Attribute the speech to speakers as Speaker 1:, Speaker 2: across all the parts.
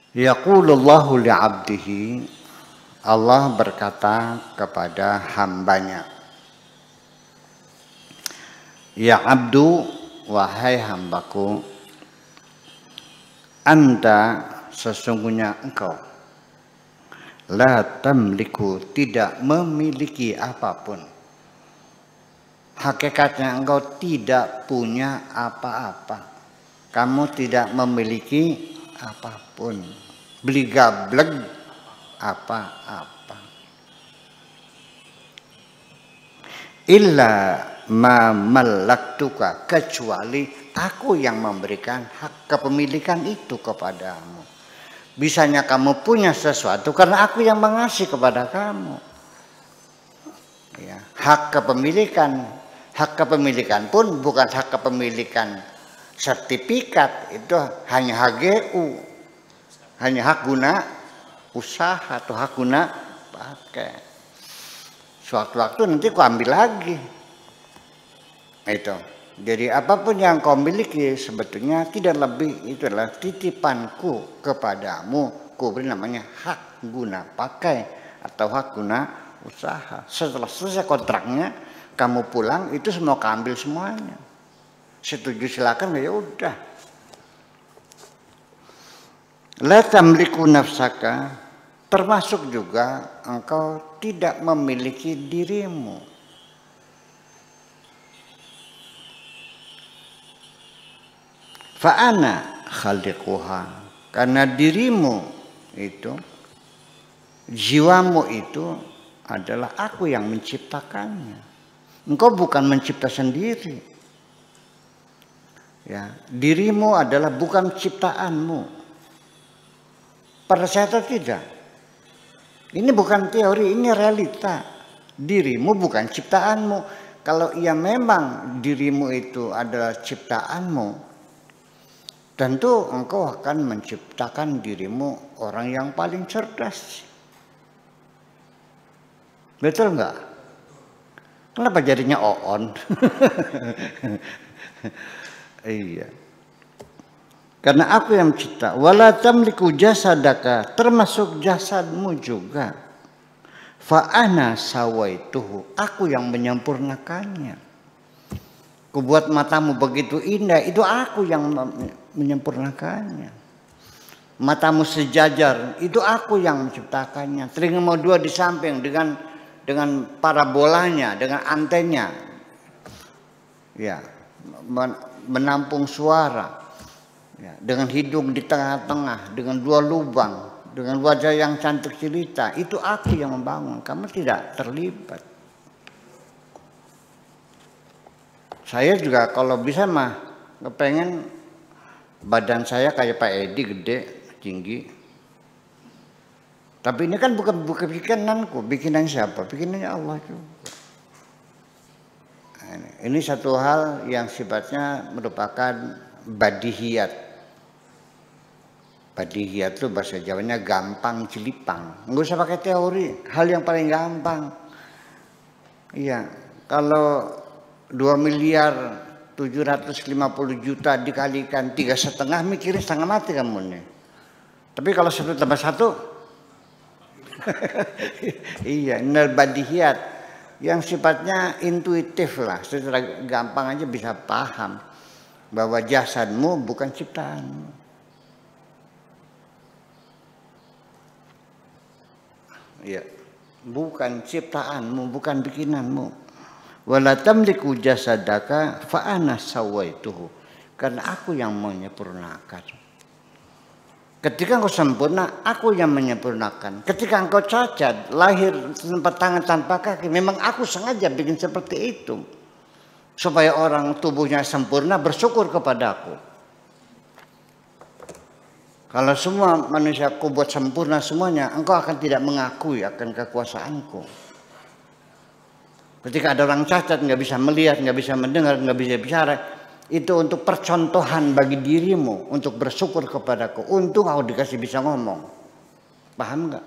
Speaker 1: Yaqulullahu li'abdihi, Allah berkata kepada hambanya, ya abdu, wahai hambaku, anta sesungguhnya engkau, la tamliku tidak memiliki apapun. Hakikatnya engkau tidak punya apa-apa. Kamu tidak memiliki apapun. Beli gablek apa-apa. Illa ma malaktuka, kecuali aku yang memberikan hak kepemilikan itu kepadamu. Bisanya kamu punya sesuatu karena aku yang mengasih kepada kamu. Ya, hak kepemilikan pun bukan hak kepemilikan sertifikat, itu hanya HGU, hanya hak guna usaha atau hak guna pakai. Suatu-waktu nanti ku ambil lagi. Itu. Jadi apapun yang kau miliki sebetulnya tidak lebih, itu adalah titipanku kepadamu. Ku beri namanya hak guna pakai atau hak guna usaha. Setelah selesai kontraknya, kamu pulang itu semua kau ambil semuanya. Setuju silakan, ya udah. La tamliku nafsaka, termasuk juga engkau tidak memiliki dirimu. Fa'ana khaliquha, karena dirimu itu, jiwamu itu adalah aku yang menciptakannya. Engkau bukan mencipta sendiri. Ya, dirimu adalah bukan ciptaanmu. Percaya atau tidak? Ini bukan teori, ini realita. Dirimu bukan ciptaanmu. Kalau ia memang dirimu itu adalah ciptaanmu, tentu engkau akan menciptakan dirimu orang yang paling cerdas. Betul enggak? Kenapa jadinya oon? Iya. Karena aku yang mencipta. Wala tamliku jasadaka, termasuk jasadmu juga. Fa'ana sawaituhu, aku yang menyempurnakannya. Kubuat matamu begitu indah, itu aku yang menyempurnakannya. Matamu sejajar, itu aku yang menciptakannya. Telingamu dua di samping dengan parabolanya, dengan antennya, ya, menampung suara, ya, dengan hidung di tengah-tengah, dengan dua lubang, dengan wajah yang cantik jelita, itu aku yang membangun. Kamu tidak terlibat. Saya juga kalau bisa mah kepengen badan saya kayak Pak Edi, gede, tinggi. Tapi ini kan bukan bikinanku, bikinan siapa? Bikinannya Allah juga. Ini satu hal yang sifatnya merupakan badihiyat. Badihiyat itu bahasa Jawanya gampang jelipang. Nggak usah pakai teori, hal yang paling gampang. Iya, kalau 2.750.000.000 dikalikan 3,5, mikirin setengah mati kamu nih. Tapi kalau 1 tambah 1, iya, badihiyat yang sifatnya intuitif lah, secara gampang aja bisa paham bahwa jasadmu bukan ciptaanmu. Iya, bukan ciptaanmu, bukan bikinanmu. Wala tamliku jasadaka fa'ana sawaituhu, karena aku yang menyempurnakan. Ketika engkau sempurna, aku yang menyempurnakan. Ketika engkau cacat, lahir tanpa tangan tanpa kaki, memang aku sengaja bikin seperti itu supaya orang tubuhnya sempurna bersyukur kepadaku. Kalau semua manusia aku buat sempurna semuanya, engkau akan tidak mengakui akan kekuasaanku. Ketika ada orang cacat, nggak bisa melihat, nggak bisa mendengar, nggak bisa bicara, itu untuk percontohan bagi dirimu untuk bersyukur kepadaku. Untung aku dikasih bisa ngomong. Paham nggak?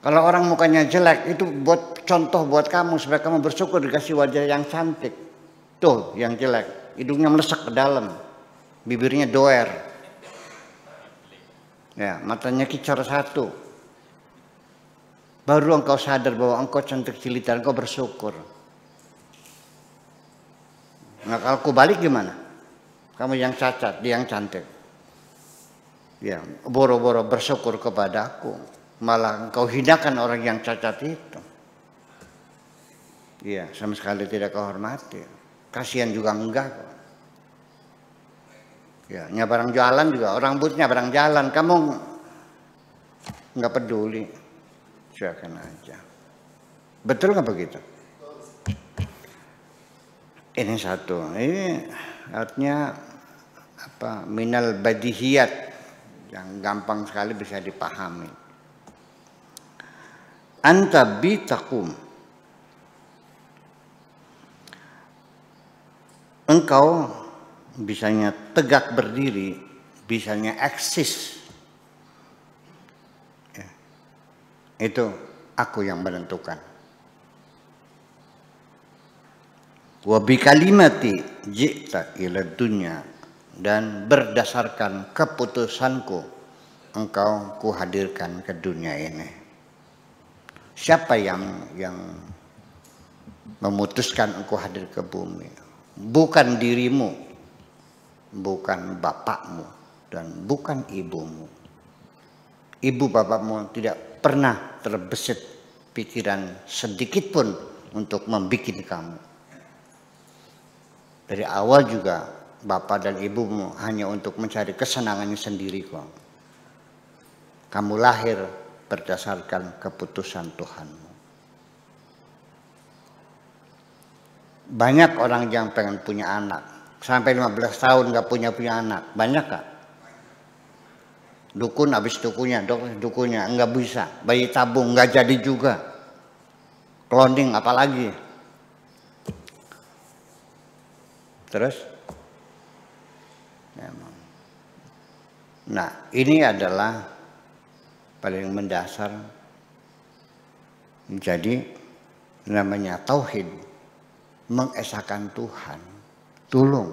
Speaker 1: Kalau orang mukanya jelek, itu buat contoh buat kamu supaya kamu bersyukur dikasih wajah yang cantik. Tuh yang jelek, hidungnya melesak ke dalam, bibirnya doer. Ya, matanya kicor satu. Baru engkau sadar bahwa engkau cantik jelita, engkau bersyukur. Nah, kalau aku balik gimana? Kamu yang cacat, dia yang cantik. Ya, boro-boro bersyukur kepada aku. Malah engkau hinakan orang yang cacat itu. Iya, sama sekali tidak kau hormati. Kasihan juga enggak. Ya, nyabarang jalan juga, orang but nyabarang jalan, kamu enggak peduli. Silakan aja. Betul nggak begitu? Ini satu. Ini artinya apa? Minal badihiyat yang gampang sekali bisa dipahami. Anta bitakum. Engkau bisanya tegak berdiri, bisanya eksis. Ya. Itu aku yang menentukan. Wa bi kalimati ji'ta ila dunya, dan berdasarkan keputusanku engkau kuhadirkan ke dunia ini. Siapa yang memutuskan engkau hadir ke bumi? Bukan dirimu, bukan bapakmu, dan bukan ibumu. Ibu bapakmu tidak pernah terbesit pikiran sedikit pun untuk membikin kamu. Dari awal juga bapak dan ibumu hanya untuk mencari kesenangannya sendiri kok. Kamu lahir berdasarkan keputusan Tuhanmu. Banyak orang yang pengen punya anak. Sampai 15 tahun gak punya anak. Banyak gak? Dukun habis dukunnya enggak bisa. Bayi tabung enggak jadi juga. Cloning apalagi. Terus? Nah, ini adalah paling mendasar. Jadi namanya tauhid. Mengesahkan Tuhan. Tolong,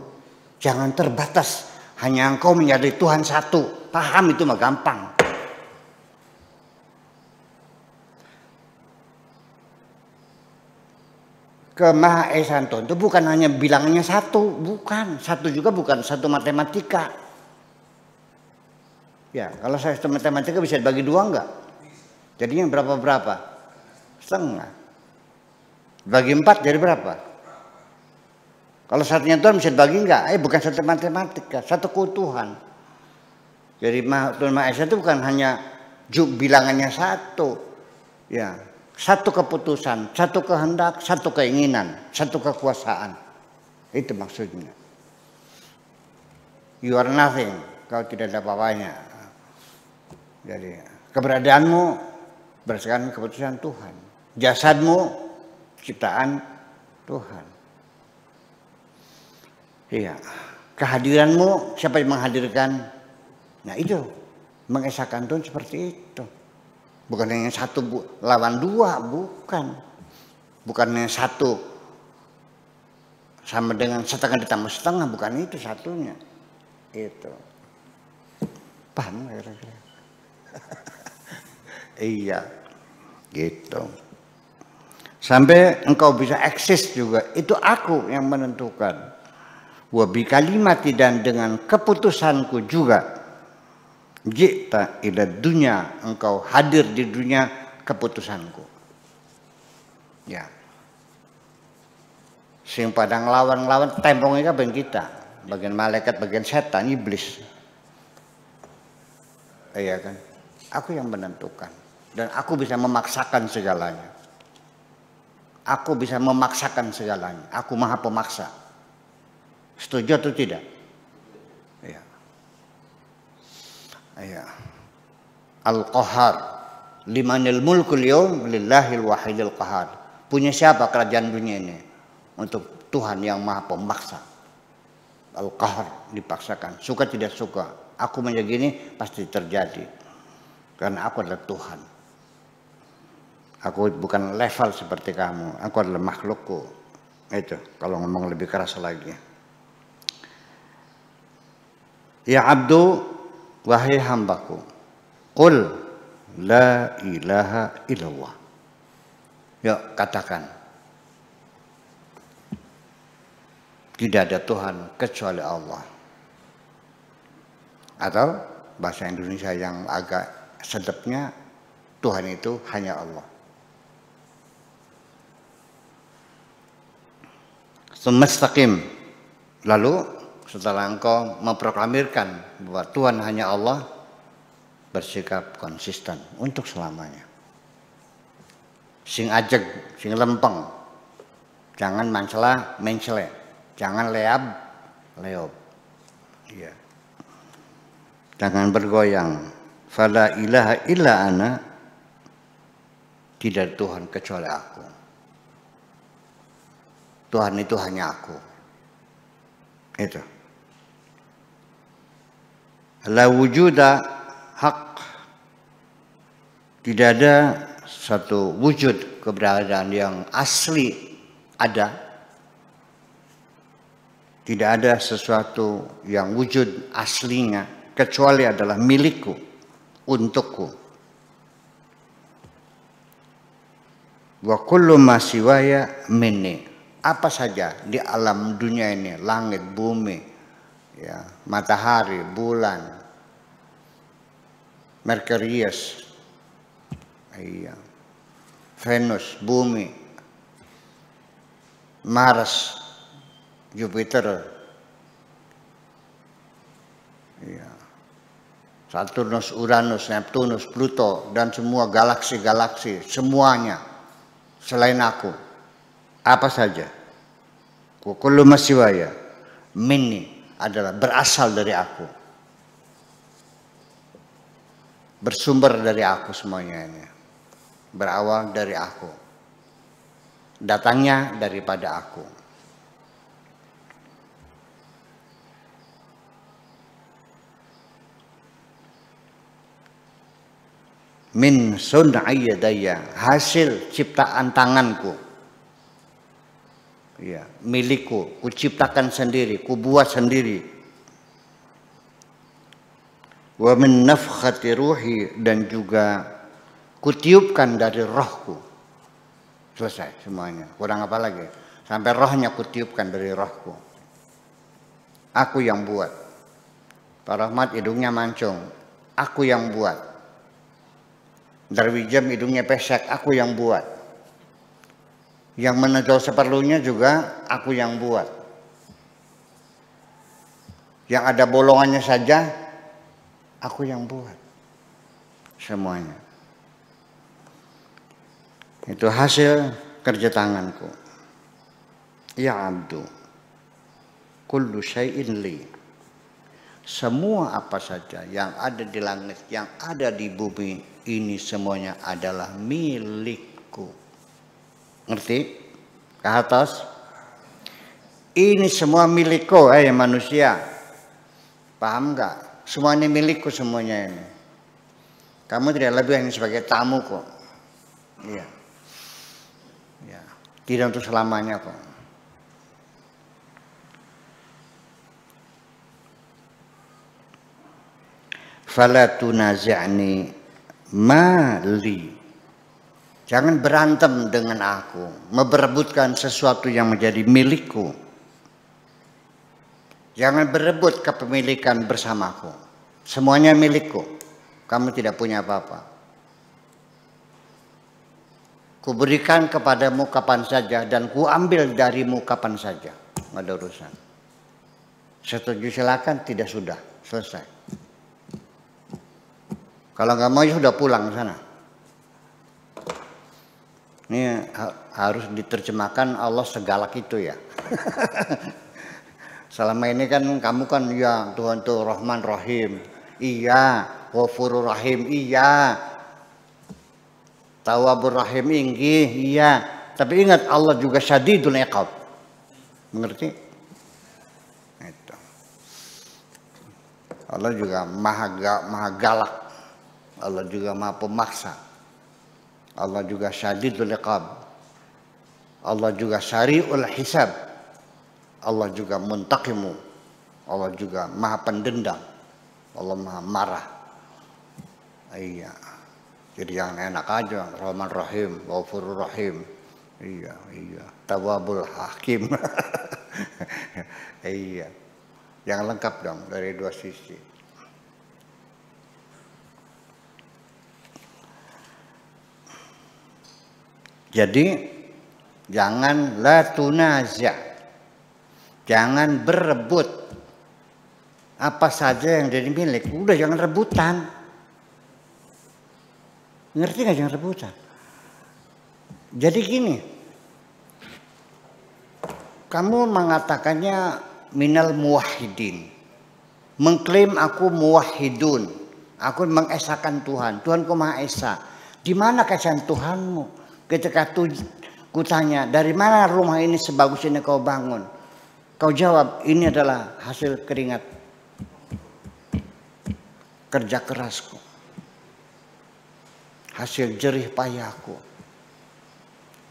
Speaker 1: jangan terbatas hanya engkau menjadi Tuhan satu. Paham itu mah gampang. Kemahaesaan Tuhan itu bukan hanya bilangannya satu, bukan. Satu juga bukan satu matematika. Ya, kalau satu matematika bisa dibagi dua enggak? Jadinya berapa? Setengah. Bagi 4 jadi berapa? Kalau satunya Tuhan bisa dibagi enggak? Bukan satu matematika, satu keutuhan. Jadi Tuhan Maha Esa itu bukan hanya bilangannya satu. Ya, satu keputusan, satu kehendak, satu keinginan, satu kekuasaan. Itu maksudnya. You are nothing, kau tidak ada apa-apanya. Jadi keberadaanmu berdasarkan keputusan Tuhan. Jasadmu ciptaan Tuhan. Iya, kehadiranmu siapa yang menghadirkan? Nah itu, mengesahkan Tuhan seperti itu. Bukan yang satu lawan dua, bukan. Bukan yang satu sama dengan setengah ditambah setengah, bukan itu satunya. Itu. Paham kira-kira? Iya, gitu. Sampai engkau bisa eksis juga, itu aku yang menentukan. Wabi kalimati, dan dengan keputusanku juga. Ji'ta ila dunya, engkau hadir di dunia keputusanku. Ya. Sing pada ngelawan tempongnya kan kita. Bagian malaikat, bagian setan, iblis. Iya kan? Aku yang menentukan. Dan aku bisa memaksakan segalanya. Aku bisa memaksakan segalanya. Aku maha pemaksa. Setuju atau tidak? Iya. Iya. Al-Qahar. Limanil mulkul yawm lillahil wahidil qahar. Punya siapa kerajaan dunia ini? Untuk Tuhan yang maha pemaksa. Al-Qahar, dipaksakan. Suka tidak suka. Aku menjadi gini pasti terjadi. Karena aku adalah Tuhan. Aku bukan level seperti kamu. Aku adalah makhlukku. Itu kalau ngomong lebih keras lagi. Ya abdu, wahai hambaku, Qul la ilaha illallah. Yuk katakan. Tidak ada Tuhan kecuali Allah. Atau bahasa Indonesia yang agak sedapnya, Tuhan itu hanya Allah. Semestaqim. Lalu setelah engkau memproklamirkan bahwa Tuhan hanya Allah, bersikap konsisten untuk selamanya. Sing ajeg, sing lempeng. Jangan mancela, mencele. Jangan leab, leob. Iya. Jangan bergoyang. Fala ilaha illa ana. Tidak ada Tuhan kecuali aku. Tuhan itu hanya aku. Itu. La wujuda hak. Tidak ada satu wujud keberadaan yang asli ada. Tidak ada sesuatu yang wujud aslinya kecuali adalah milikku, untukku. Wa kullu ma siwaya minni. Apa saja di alam dunia ini, langit, bumi, ya, matahari, bulan, Merkurius, iya, Venus, bumi, Mars, Jupiter, ya, Saturnus, Uranus, Neptunus, Pluto, dan semua galaksi-galaksi, semuanya selain aku, apa saja, kullu masiwaya minni adalah berasal dari aku, bersumber dari aku semuanya ini, berawal dari aku, datangnya daripada aku. Min sun'i yadayya, hasil ciptaan tanganku. Ya, milikku, ku ciptakan sendiri, ku buat sendiri. Wa min nafkhati ruhi, dan juga ku tiupkan dari rohku. Selesai semuanya. Kurang apa lagi? Sampai rohnya ku tiupkan dari rohku. Aku yang buat. Pak Rahmat hidungnya mancung, aku yang buat. Darwijam hidungnya pesek, aku yang buat. Yang menedol seperlunya juga aku yang buat. Yang ada bolongannya saja aku yang buat. Semuanya. Itu hasil kerja tanganku. Ya abdu, kullu syai'in li. Semua apa saja yang ada di langit, yang ada di bumi, ini semuanya adalah milikku. Ngerti? Ke atas? Ini semua milikku, manusia. Paham nggak? Semua ini milikku semuanya ini. Kamu tidak lebih hanya sebagai tamu kok. Iya. Ya. Tidak untuk selamanya kok. Fala tunazi'ni mali. Jangan berantem dengan aku, memperebutkan sesuatu yang menjadi milikku. Jangan berebut kepemilikan bersamaku. Semuanya milikku. Kamu tidak punya apa-apa. Kuberikan kepadamu kapan saja dan ku ambil darimu kapan saja. Nggak ada urusan. Setuju silakan, tidak sudah, selesai. Kalau nggak mau ya sudah pulang sana. Ini harus diterjemahkan Allah segalak itu ya. Selama ini kan kamu kan ya Tuhan tuh Rahman Rahim. Iya, Ghafurur Rahim. Iya. Tawwabur Rahim inggih. Iya. Tapi ingat Allah juga Syadidul Iqab. Mengerti? Itu. Allah juga maha galak. Allah juga maha pemaksa. Allah juga Syadidul Iqab. Allah juga Syari'ul Hisab. Allah juga Muntaqimu. Allah juga maha pendendam. Allah maha marah. Iya. Jadi yang enak aja, Rahman Rahim, Ghafurur Rahim. Iya, iya. Tawwabul Hakim. Iya. Yang lengkap dong dari dua sisi. Jadi jangan la tunaza. Jangan berebut. Apa saja yang jadi milik, udah jangan rebutan. Ngerti nggak jangan rebutan? Jadi gini, kamu mengatakannya minal muwahhidin, mengklaim aku muwahhidun, aku mengesahkan Tuhan, Tuhanku Maha Esa. Di mana keesaan Tuhanmu? Ketika kutanya, dari mana rumah ini sebagus ini kau bangun? Kau jawab, ini adalah hasil keringat kerja kerasku, hasil jerih payahku,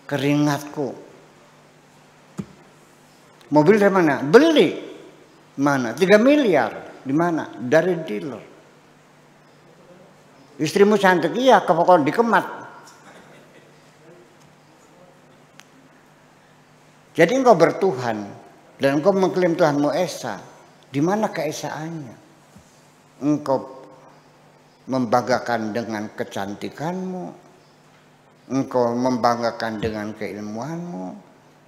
Speaker 1: keringatku. Mobil dari mana? Beli. Mana? 3 miliar. Di mana? Dari dealer. Istrimu cantik, iya, kepokon dikemat. Jadi engkau bertuhan dan engkau mengklaim Tuhanmu Esa. Di mana keesaannya? Engkau membanggakan dengan kecantikanmu, engkau membanggakan dengan keilmuanmu,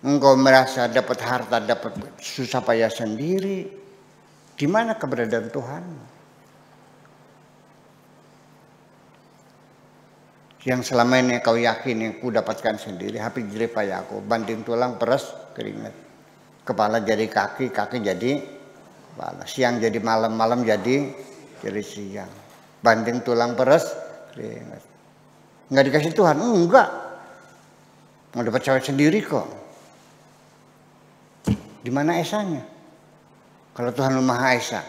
Speaker 1: engkau merasa dapat harta, dapat susah payah sendiri. Di mana keberadaan Tuhanmu? Yang selama ini kau yakin yang ku dapatkan sendiri, habis jerih payahku, banding tulang peres keringat, kepala jadi kaki, kaki jadi kepala, siang jadi malam, malam jadi siang. Banding tulang peres, keringat. Enggak dikasih Tuhan? Enggak. Mau dapat cewek sendiri kok. Di mana esanya? Kalau Tuhan Maha Esa,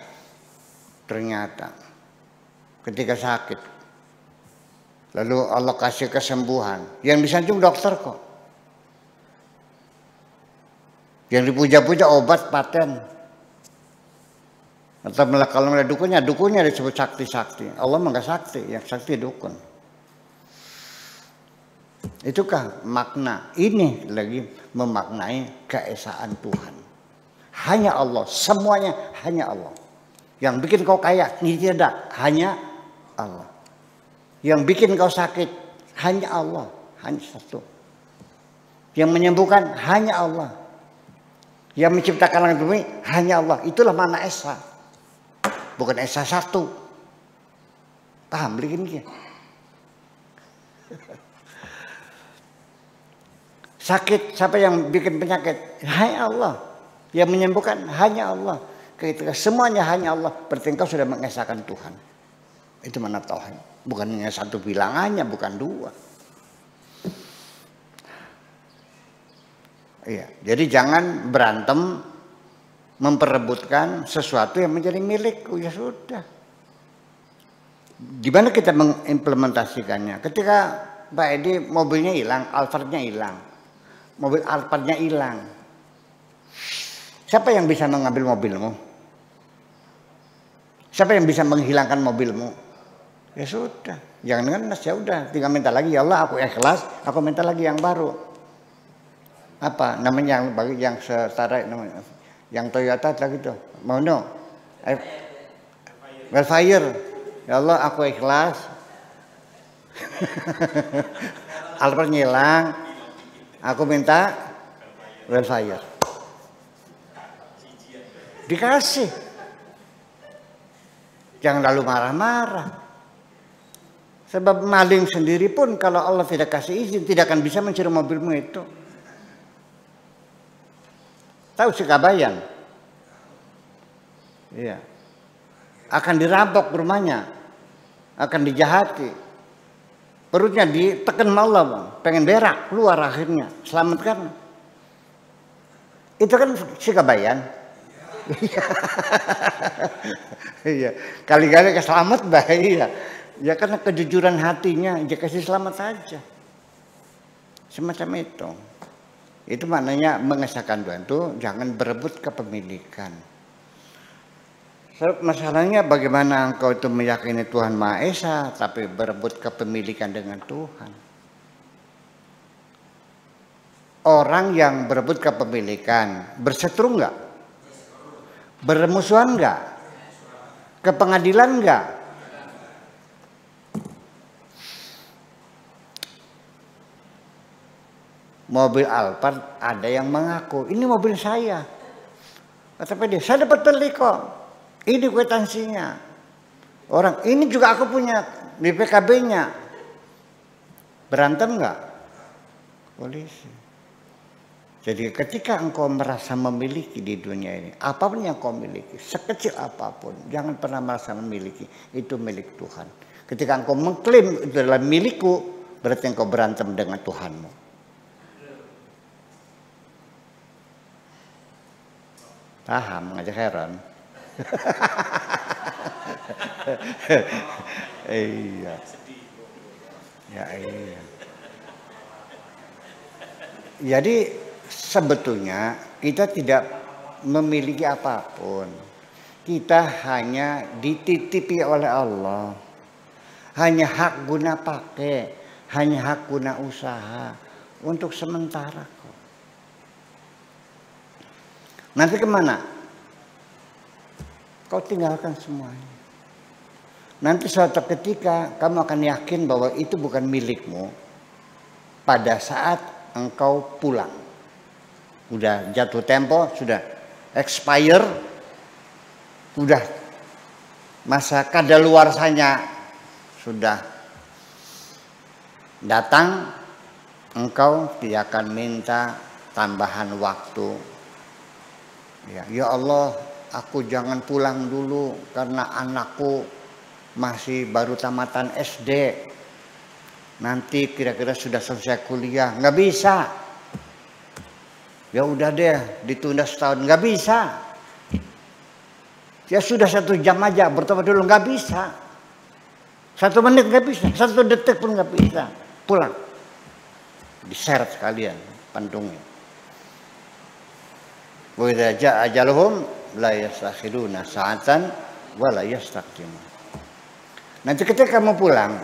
Speaker 1: ternyata ketika sakit, lalu Allah kasih kesembuhan. Yang disanjung dokter kok. Yang dipuja-puja obat paten. Atau kalau melihat dukunnya disebut sakti-sakti. Allah mah enggak sakti, yang sakti dukun. Itukah makna ini lagi memaknai keesaan Tuhan. Hanya Allah, semuanya hanya Allah. Yang bikin kau kaya, ini tidak, hanya Allah. Yang bikin kau sakit, hanya Allah, hanya satu. Yang menyembuhkan, hanya Allah. Yang menciptakan langit bumi, hanya Allah. Itulah makna Esa. Bukan Esa satu. Paham begini? Sakit, siapa yang bikin penyakit? Hanya Allah. Yang menyembuhkan, hanya Allah. Ketika semuanya hanya Allah, berarti engkau sudah mengesahkan Tuhan. Itu mana tauhid. Bukan hanya satu bilangannya, bukan dua. Iya, jadi jangan berantem memperebutkan sesuatu yang menjadi milikku, ya sudah. Di mana kita mengimplementasikannya? Ketika Pak Edi mobilnya hilang, Alphardnya hilang, mobil Alphardnya hilang. Siapa yang bisa mengambil mobilmu? Siapa yang bisa menghilangkan mobilmu? Ya sudah, jangan ngenes, ya udah, tinggal minta lagi, ya Allah aku ikhlas, aku minta lagi yang baru. Apa namanya yang setara namanya? Yang Toyota lagi tuh, mau no? Wildfire, ya Allah aku ikhlas. Alphard ngilang, aku minta Wildfire. Dikasih. Jangan lalu marah-marah. Sebab maling sendiri pun kalau Allah tidak kasih izin tidak akan bisa mencuri mobilmu itu. Tahu si Kabayan? Iya. Akan dirampok rumahnya. Akan dijahati. Perutnya ditekan Allah, Bang. Pengen berak, keluar akhirnya. Selamatkan. Itu kan si Kabayan. Iya. Kali-kali keselamat bahaya. Ya karena kejujuran hatinya, dia kasih selamat saja. Semacam itu. Itu maknanya mengesahkan Tuhan itu jangan berebut kepemilikan. Masalahnya bagaimana engkau itu meyakini Tuhan Maha Esa tapi berebut kepemilikan dengan Tuhan. Orang yang berebut kepemilikan berseteru enggak? Bermusuhan enggak? Ke pengadilan enggak? Mobil Alphard ada yang mengaku ini mobil saya. Kata dia, saya dapat beli kok. Ini kwitansinya. Orang ini juga aku punya BPKB-nya. Berantem enggak? Polisi. Jadi ketika engkau merasa memiliki di dunia ini, apapun yang kau miliki, sekecil apapun, jangan pernah merasa memiliki, itu milik Tuhan. Ketika engkau mengklaim itu adalah milikku, berarti engkau berantem dengan Tuhanmu. Paham ngajak heran. Iya. Ya iya. Jadi sebetulnya kita tidak memiliki apapun. Kita hanya dititipi oleh Allah. Hanya hak guna pakai, hanya hak guna usaha untuk sementara kok. Nanti kemana? Kau tinggalkan semuanya. Nanti suatu ketika kamu akan yakin bahwa itu bukan milikmu pada saat engkau pulang. Udah jatuh tempo, sudah expire, sudah masa kadaluarsanya sudah datang, engkau tidak akan minta tambahan waktu. Ya Allah, aku jangan pulang dulu karena anakku masih baru tamatan SD. Nanti kira-kira sudah selesai kuliah, nggak bisa. Ya udah deh, ditunda setahun, nggak bisa. Ya sudah 1 jam aja, bertobat dulu, nggak bisa. 1 menit nggak bisa, 1 detik pun nggak bisa. Pulang, diseret sekalian pantungnya. Wa idza jaa ajaluhum la yastakhiruna sa'atan wa la yastaqdimun. Nanti ketika kamu pulang,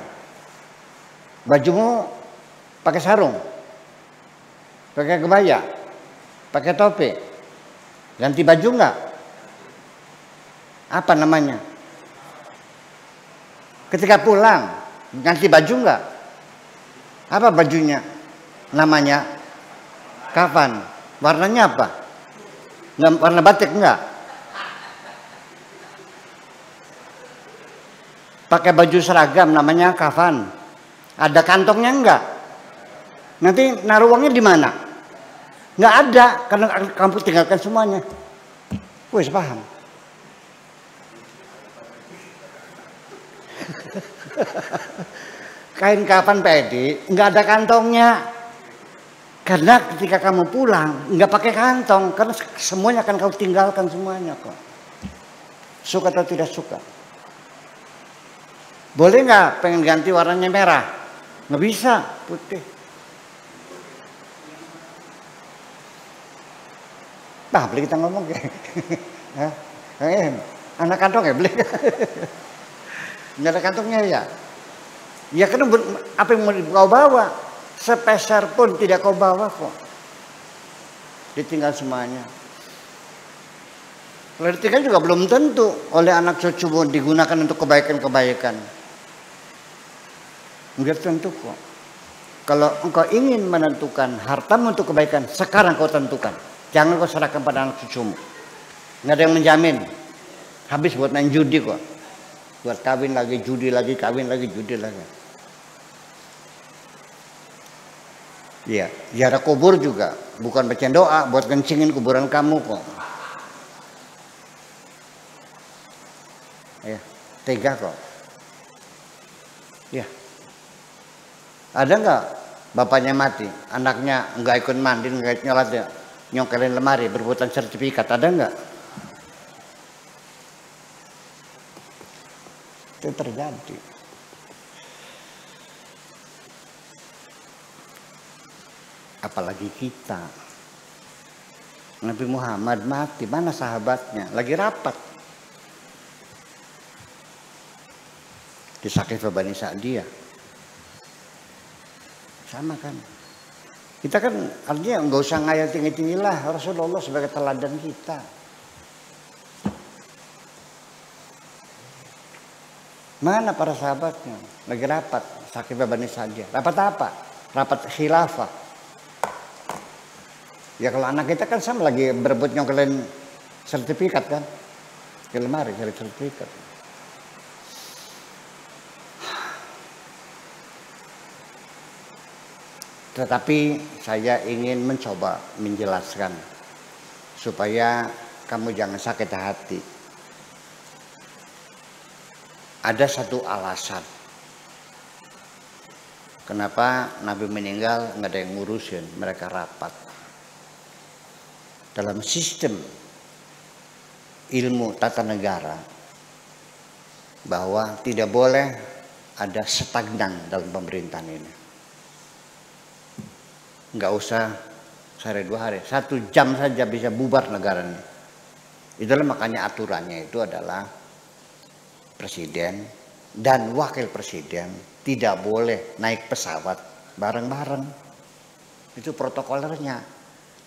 Speaker 1: bajumu pakai sarung, pakai kebaya, pakai topi, ganti baju enggak? Apa namanya? Ketika pulang, ganti baju enggak? Apa bajunya? Namanya kafan. Warnanya apa? Warna batik enggak? Pakai baju seragam namanya kafan. Ada kantongnya enggak? Nanti naruh uangnya di mana? Enggak ada, karena kamu tinggalkan semuanya. Wes paham? Kain kafan pedi enggak ada kantongnya. Karena ketika kamu pulang nggak pakai kantong, karena semuanya akan kau tinggalkan semuanya kok. Suka atau tidak suka? Boleh nggak pengen ganti warnanya merah? Nggak bisa, putih. Nah, boleh kita ngomong ya? Anak kantong ya boleh? Nggak ada kantongnya ya? Ya karena apa yang mau kau bawa? Sepeser pun tidak kau bawa kok. Ditinggal semuanya. Kalau ditinggal juga belum tentu oleh anak cucumu digunakan untuk kebaikan-kebaikan. Enggak tentu kok. Kalau engkau ingin menentukan hartamu untuk kebaikan, sekarang kau tentukan. Jangan kau serahkan pada anak cucumu. Nggak ada yang menjamin. Habis buat main judi kok. Buat kawin lagi, judi lagi, kawin lagi, judi lagi. Iya, ziarah kubur juga bukan baca doa buat kencingin kuburan kamu kok. Ya, tega kok. Ya, ada nggak bapaknya mati, anaknya nggak ikut mandi, nggak nyolat ya, nyokelin lemari, berbuatan sertifikat, ada nggak? Itu terjadi. Apalagi kita. Nabi Muhammad mati, mana sahabatnya? Lagi rapat. di Saqifah Bani Sa'diyah. Sama kan. Kita kan artinya nggak usah ngayal tinggi-tinggi lah Rasulullah sebagai teladan kita. Mana para sahabatnya? Lagi rapat Saqifah Bani Sa'diyah. Rapat apa? Rapat khilafah. Ya kalau anak kita kan sama lagi berebut nyokelin sertifikat kan. Ke lemari cari sertifikat. Tetapi saya ingin mencoba menjelaskan supaya kamu jangan sakit hati. Ada satu alasan kenapa Nabi meninggal nggak ada yang ngurusin, mereka rapat. Dalam sistem ilmu tata negara bahwa tidak boleh ada stagnan dalam pemerintahan ini. Nggak usah sehari 2 hari, 1 jam saja bisa bubar negara ini. Itulah makanya aturannya itu adalah presiden dan wakil presiden tidak boleh naik pesawat bareng-bareng. Itu protokolernya.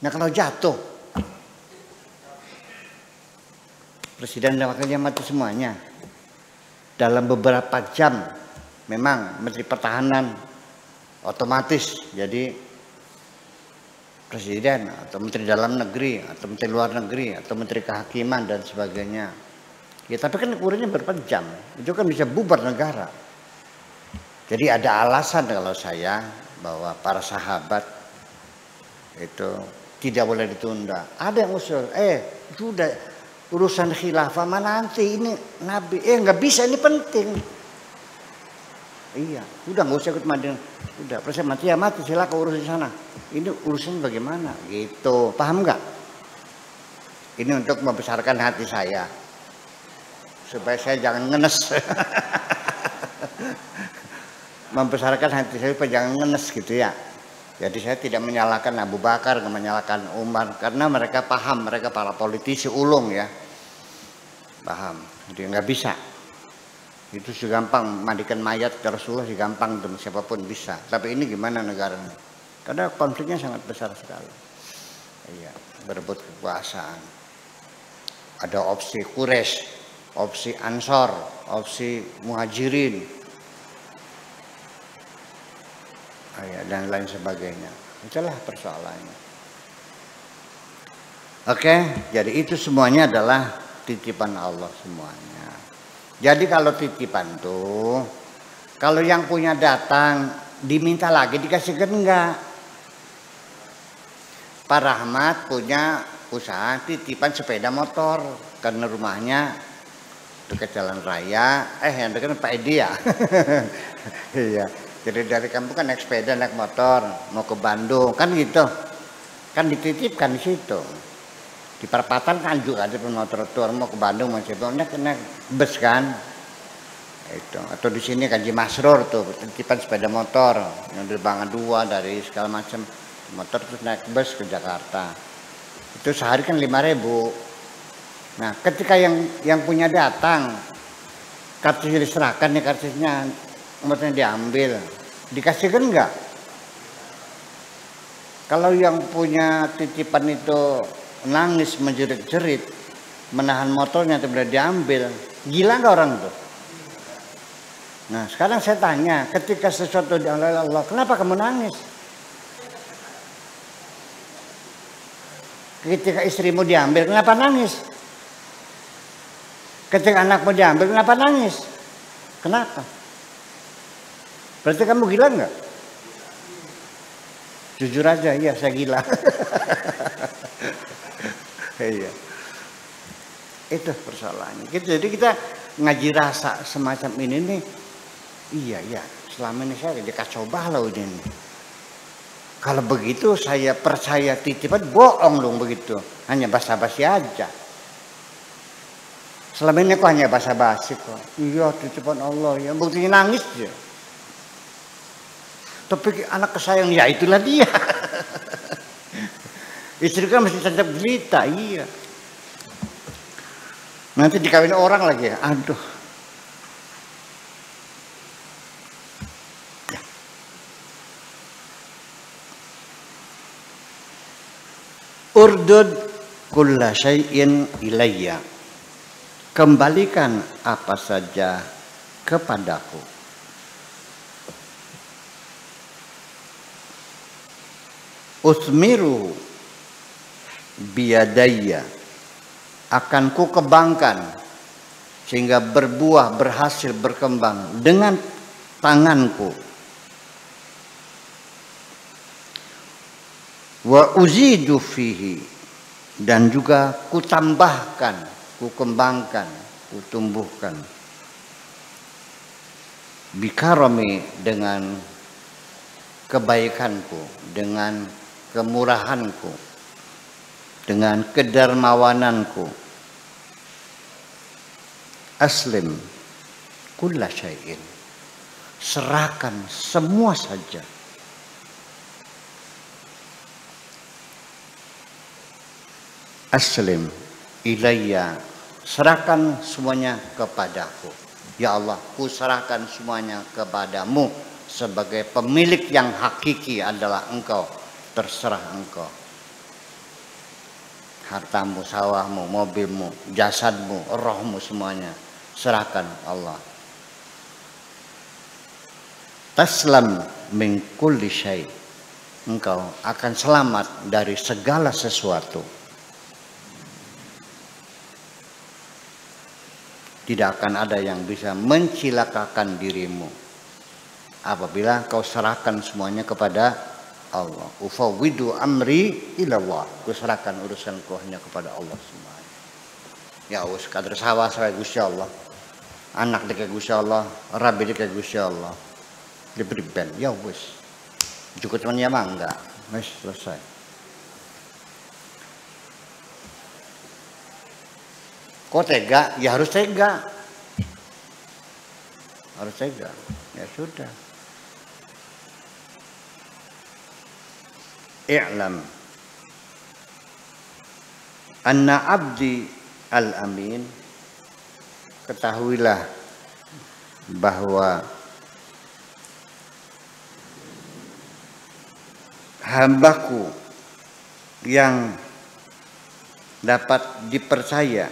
Speaker 1: Nah kalau jatuh, presiden dan wakilnya mati semuanya. Dalam beberapa jam memang Menteri Pertahanan otomatis jadi presiden atau menteri dalam negeri atau menteri luar negeri atau menteri kehakiman dan sebagainya. Ya tapi kan ukurannya berapa jam, itu kan bisa bubar negara. Jadi ada alasan kalau saya bahwa para sahabat itu tidak boleh ditunda. Ada yang usul, sudah urusan khilafah mana nanti ini Nabi, nggak bisa, ini penting. Iya, udah nggak usah ikut Madinah. Udah, presiden mati ya mati, silakan urus di sana. Ini urusan bagaimana? Gitu, paham nggak? Ini untuk membesarkan hati saya, supaya saya jangan ngenes. Membesarkan hati saya supaya jangan ngenes gitu ya. Jadi saya tidak menyalahkan Abu Bakar, tidak menyalahkan Umar, karena mereka paham, mereka para politisi ulung ya, paham. Jadi nggak bisa. Itu segampang mandikan mayat ke Rasulullah, segampang tuh siapapun bisa. Tapi ini gimana negaranya? Karena konfliknya sangat besar sekali. Iya, berebut kekuasaan. Ada opsi Quraisy, opsi Ansor, opsi Muhajirin, dan lain sebagainya. Itulah persoalannya. Oke, jadi itu semuanya adalah titipan Allah semuanya. Jadi kalau titipan tuh, kalau yang punya datang diminta lagi dikasihkan enggak? Pak Rahmat punya usaha titipan sepeda motor karena rumahnya dekat jalan raya. Yang dekat Pak Edi ya. Iya. Jadi dari kampung kan naik sepeda, naik motor mau ke Bandung kan gitu. Kan dititipkan di situ. Di perempatan kan juga ada motor tour mau ke Bandung masih naik bus kan. Itu atau di sini Kaji Masrur tuh titipan sepeda motor yang dari Bangka 2 dari segala macam motor terus naik bus ke Jakarta. Itu sehari kan 5.000. Nah, ketika yang punya datang kartusnya diserahkan nih, kartusnya nomornya diambil, dikasihkan enggak? Kalau yang punya titipan itu nangis menjerit-jerit, menahan motornya tidak diambil, gila nggak orang itu? Nah sekarang saya tanya, ketika sesuatu diambil Allah, kenapa kamu nangis? Ketika istrimu diambil, kenapa nangis? Ketika anakmu diambil, kenapa nangis? Kenapa? Berarti kamu gila nggak? Jujur aja, iya saya gila. Iya. Itu persoalannya. Jadi kita ngaji rasa semacam ini nih. Iya, selama ini saya dikacau balau ini. Kalau begitu saya percaya titipan, bohong dong begitu. Hanya basa-basi aja. Selama ini kok hanya basa-basi kok. Iya titipan Allah ya, buktinya nangis ya. Tapi anak kesayang ya itulah dia. Istri kan mesti tetap jelita, iya. Nanti dikawin orang lagi ya, aduh. Urdud kulla syai'in ilayya. Kembalikan apa saja kepadaku. Uthmiru biyadayya. Akan ku kembangkan sehingga berbuah, berhasil, berkembang dengan tanganku. Wa uzidu fihi, dan juga ku tambahkan, ku kembangkan, ku tumbuhkan. Bikarami, dengan kebaikanku, dengan kemurahanku, dengan kedermawananku. Aslim kulla syai'in. Serahkan semua saja. Aslim ilayya. Serahkan semuanya kepadaku. Ya Allah, ku serahkan semuanya kepadamu. Sebagai pemilik yang hakiki adalah Engkau. Terserah Engkau. Hartamu, sawahmu, mobilmu, jasadmu, rohmu, semuanya serahkan Allah. Taslam min kulli syai'. Engkau akan selamat dari segala sesuatu. Tidak akan ada yang bisa mencilakakan dirimu apabila kau serahkan semuanya kepada Allah. Ufawwidu amri ilallah. Kuserahkan urusanku hanya kepada Allah semuanya. Ya wis kader sawah saya Gusti Allah. Anak deke Gusti Allah, rabi deke Gusti Allah. Diberi ben, ya wis. Cukup cuman ya mangga. Wis selesai. Kok tega? Ya harus tega. Harus tega. Ya sudah. I'lam anna abdi al-amin. Ketahuilah bahwa hambaku yang dapat dipercaya,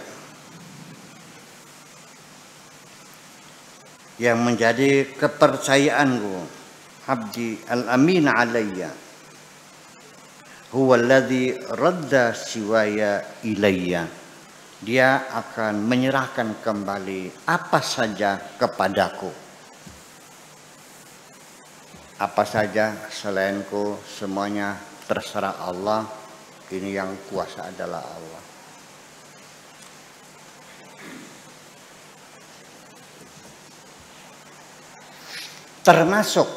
Speaker 1: yang menjadi kepercayaanku, abdi al-amin alayya, huwa alladhi radda siwaya ilayya. Dia akan menyerahkan kembali apa saja kepadaku. Apa saja selainku, semuanya terserah Allah. Ini yang kuasa adalah Allah. Termasuk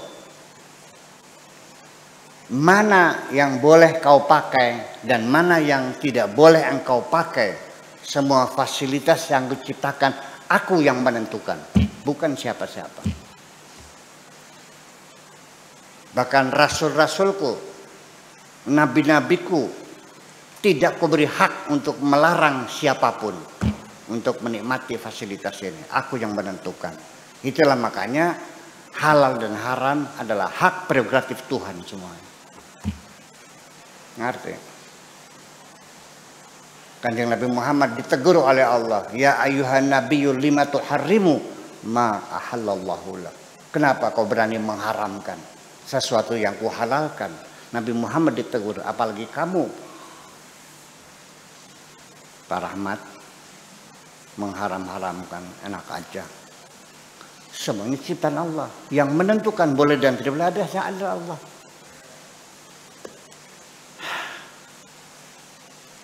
Speaker 1: mana yang boleh kau pakai dan mana yang tidak boleh engkau pakai. Semua fasilitas yang diciptakan aku yang menentukan, bukan siapa-siapa. Bahkan rasul-rasulku, nabi-nabiku, tidak kuberi hak untuk melarang siapapun untuk menikmati fasilitas ini. Aku yang menentukan. Itulah makanya halal dan haram adalah hak prerogatif Tuhan semuanya. Ngerti? Kanjeng Nabi Muhammad ditegur oleh Allah, ya ayuhan nabiyyu lima tuharrimu ma ahallallahu lak. Kenapa kau berani mengharamkan sesuatu yang kuhalalkan? Nabi Muhammad ditegur, apalagi kamu Pak Rahmat mengharam-haramkan. Enak aja. Semuanya ciptaan Allah. Yang menentukan boleh dan tidak boleh adalah Allah.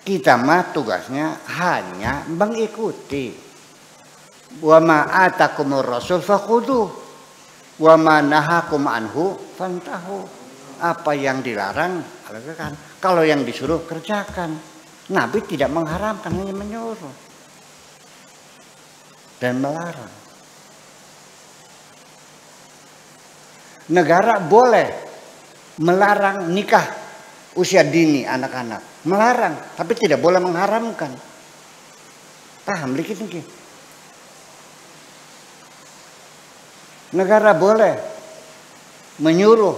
Speaker 1: Kita mah tugasnya hanya mengikuti. Wa ma atakumur rasul fakhudhu wa ma nahakum anhu fantahu. Apa yang dilarang lakukan. Kalau yang disuruh kerjakan. Nabi tidak mengharamkan, hanya menyuruh dan melarang. Negara boleh melarang nikah usia dini anak-anak. Melarang, tapi tidak boleh mengharamkan. Paham dikit nih. Negara boleh menyuruh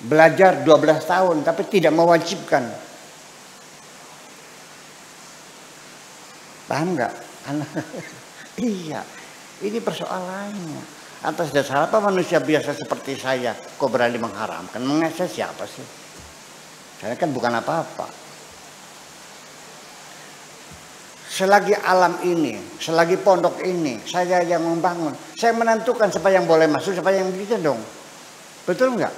Speaker 1: belajar 12 tahun, tapi tidak mewajibkan Paham nggak? Iya, ini persoalannya. Atas dasar apa manusia biasa seperti saya kok berani mengharamkan? Mengasih siapa sih? Saya kan bukan apa-apa. Selagi alam ini, selagi pondok ini, saya yang membangun. Saya menentukan siapa yang boleh masuk, siapa yang bisa dong. Betul nggak?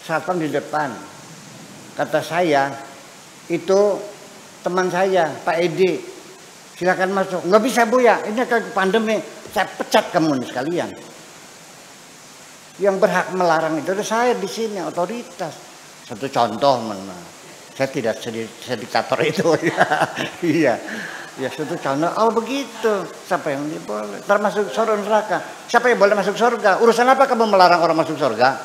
Speaker 1: Satpam di depan. Kata saya, itu teman saya, Pak Edi. Silakan masuk. Nggak bisa Bu ya, ini kan pandemi. Saya pecat kamu nih sekalian. Yang berhak melarang itu saya di sini, otoritas. Satu contoh, saya tidak sediktator itu. Iya, ya satu contoh. Oh begitu. Siapa yang boleh? Termasuk surga neraka. Siapa yang boleh masuk surga? Urusan apa kamu melarang orang masuk surga?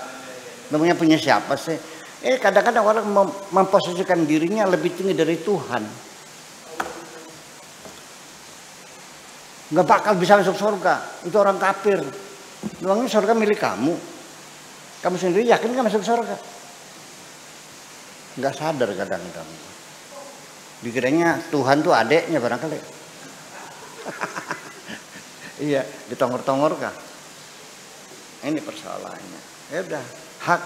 Speaker 1: Namanya punya siapa sih? Kadang-kadang orang memposisikan dirinya lebih tinggi dari Tuhan. Nggak bakal bisa masuk surga. Itu orang kafir. Memangnya surga milik kamu? Kamu sendiri yakin nggak masuk surga? Nggak sadar kadang-kadang. Dikiranya Tuhan tuh adeknya barangkali. Iya, ditongor-tongor kah? Ini persoalannya. Ya udah, hak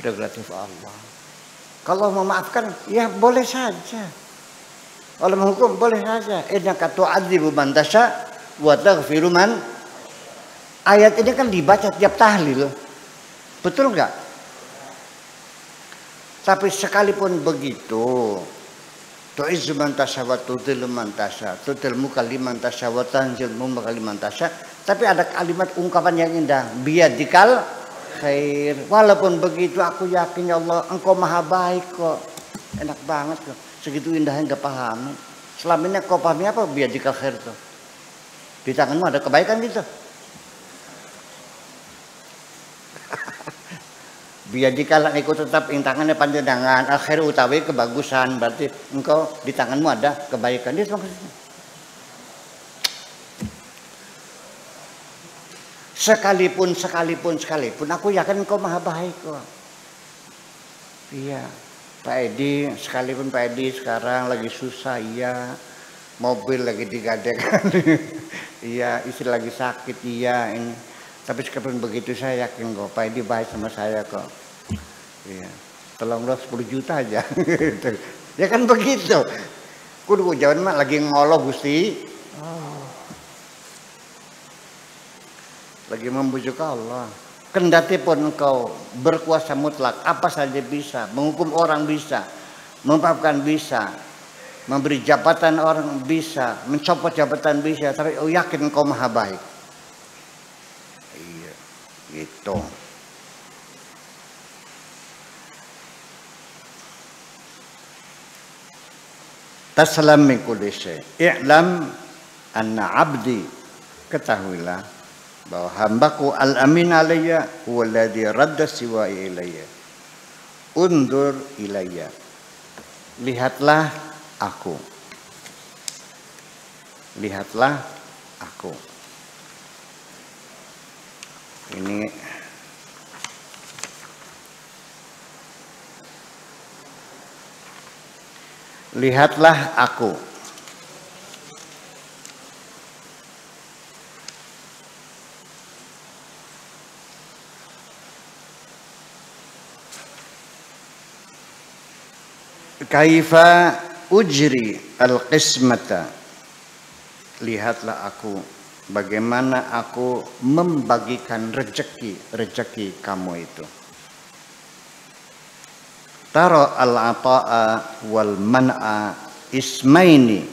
Speaker 1: prerogatif Allah. Kalau memaafkan, ya boleh saja. Kalau menghukum boleh saja. Innaka tu'adzibu man tasya wa taghfiru man. Ayat ini kan dibaca tiap tahlil. Betul enggak? Tapi sekalipun begitu, tu'izzu man tasya wa tudhillu man tasya, tudhil muka liman tasya wa tanzil muka liman tasya. Tapi ada kalimat ungkapan yang indah, biyadikal khair. Walaupun begitu aku yakin ya Allah Engkau maha baik kok. Enak banget kok. Segitu indahnya nggak paham. Selama ini kau pahami apa biyadikal khair tuh? Di tanganmu ada kebaikan gitu. Biyadikal ikut tetap ing tangannya panjenengan akhir utawi kebagusan, berarti engkau di tanganmu ada kebaikan. Itu maksudnya. Sekalipun aku yakin engkau maha baik kok. Iya. Pak Edi, sekalipun Pak Edi sekarang lagi susah, iya. Mobil lagi digadekan, iya. Istri lagi sakit, iya. Ini. Tapi sekalipun begitu saya yakin kok Pak Edi baik sama saya kok. Iya. Tolonglah 10 juta aja. Ya kan begitu. Kudu jangan mah lagi ngoloh Gusti. Oh. Lagi membujuk Allah. Kendati pun engkau berkuasa mutlak, apa saja bisa, menghukum orang bisa, memaafkan bisa, memberi jabatan orang bisa, mencopot jabatan bisa, tapi yakin engkau maha baik. Iya, gitu. Taslam min kulli syai. I'lam anna 'abdi, ketahuilah bahwa hambaku al-amin alayya huwa alladhi radda siwa ilayya. Undur ilayya. Lihatlah aku. Lihatlah aku. Ini lihatlah aku. Kaifa ujri al-qismata. Lihatlah aku bagaimana aku membagikan rezeki kamu itu. Tara al-ata'a wal man'a ismaini.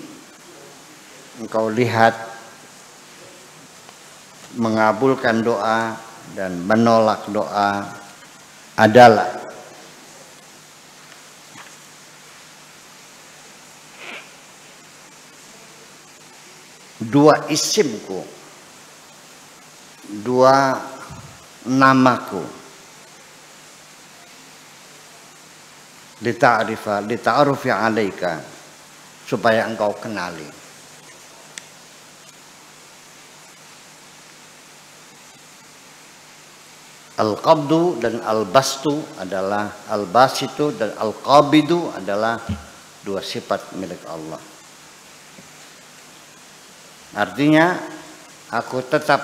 Speaker 1: Engkau lihat mengabulkan doa dan menolak doa adalah dua isimku, dua namaku. Lita'arufi alaika, supaya engkau kenali. Al-qabdu dan al-bastu adalah, al-basitu dan al-qabidu adalah dua sifat milik Allah. Artinya aku tetap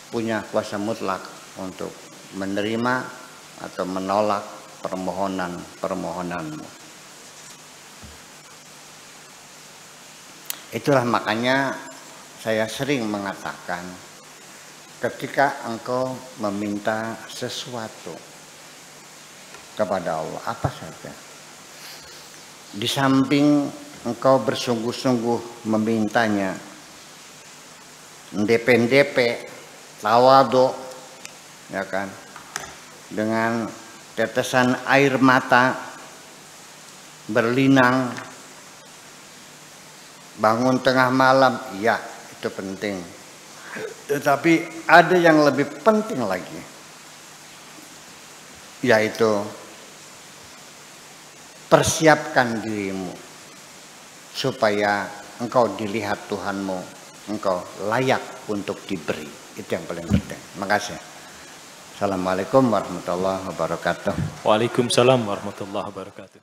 Speaker 1: punya kuasa mutlak untuk menerima atau menolak permohonan-permohonanmu. Itulah makanya saya sering mengatakan, ketika engkau meminta sesuatu kepada Allah, apa saja, di samping engkau bersungguh-sungguh memintanya, ndp, tawadu, ya kan, dengan tetesan air mata berlinang, bangun tengah malam, ya itu penting. Tetapi ada yang lebih penting lagi, yaitu persiapkan dirimu supaya engkau dilihat Tuhanmu, engkau layak untuk diberi. Itu yang paling penting. Makasih. Assalamualaikum warahmatullahi wabarakatuh.
Speaker 2: Waalaikumsalam warahmatullahi wabarakatuh.